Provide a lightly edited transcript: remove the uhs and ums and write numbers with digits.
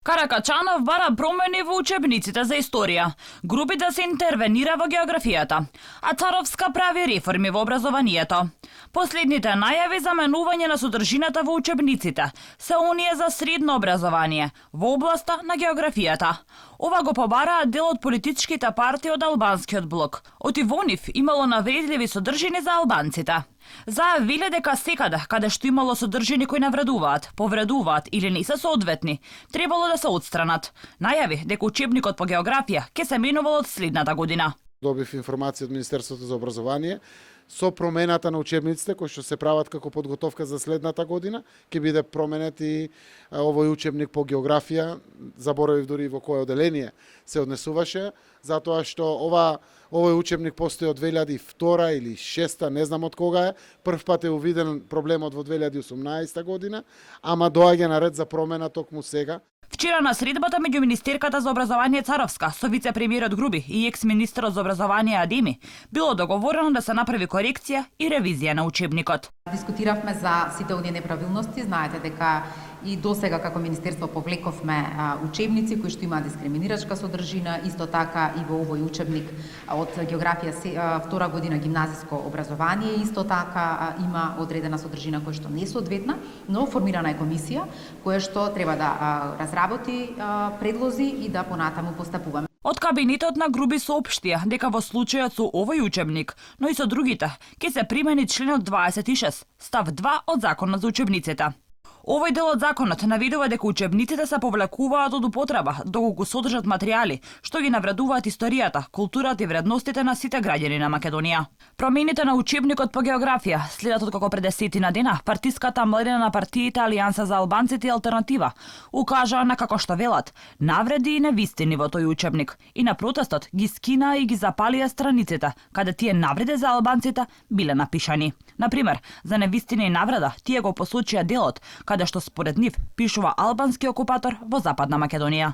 Каракачанов бара промени во учебниците за историја, групи да се интервенира во географијата, а Царовска прави реформи во образованието. Последните најави за менување на содржината во учебниците се оние за средно образование во областа на географијата. Ова го побараа дел од политичките партии од албанскиот блок. Оти во нив имало навредливи содржини за албанците. Заявиле дека секаде каде што имало содржини кои навредуваат, повредуваат или не се соодветни, требало да се отстранат. Најави дека учебникот по географија ќе се менувал од следната година. Добив информација од Министерството за образование со промената на учебниците кои што се прават како подготовка за следната година, ќе биде променет и овој учебник по географија, заборавив дури во кое оделение се однесуваше, затоа што овој учебник постои од 2002 или 2006, не знам од кога е. Прв пат е увиден проблемот во 2018 година, ама доаѓа на ред за промена токму сега. Вчера на средбата меѓу Министерката за образование Царовска со вице-премиерот Груби и екс-министерот за образование Адеми било договорено да се направи корекција и ревизија на учебникот. Дискутиравме за сите оние неправилности, знаете дека и досега како министерство повлековме учебници кои што имаат дискриминирачка содржина, исто така и во овој учебник од географија втора година гимназиско образование, исто така има одредена содржина која што не е соодветна, но формирана е комисија која што треба да разработи предлози и да понатаму постапуваме. Од кабинетот на Груби соопштија дека во случајот со овој учебник, но и со другите, ќе се примени членот 26, став 2 од Законот за учебниците. Овој дел од законот наведува дека учебниците се повлекуваат од употреба доколку содржат материјали што ги навредуваат историјата, културата и вредностите на сите граѓани на Македонија. Промените на учебникот по географија следат откако пред 10 дена партиската младина на партиите Алијанса за албанците и Алтернатива укажаа на како што велат навреди и невистини во тој учебник и на протестот ги скинаа и ги запалија страниците каде тие навреди за албанците биле напишани. Например, за невистина и навреда тие го посочија делот каде што според нив пишува албански окупатор во Западна Македонија.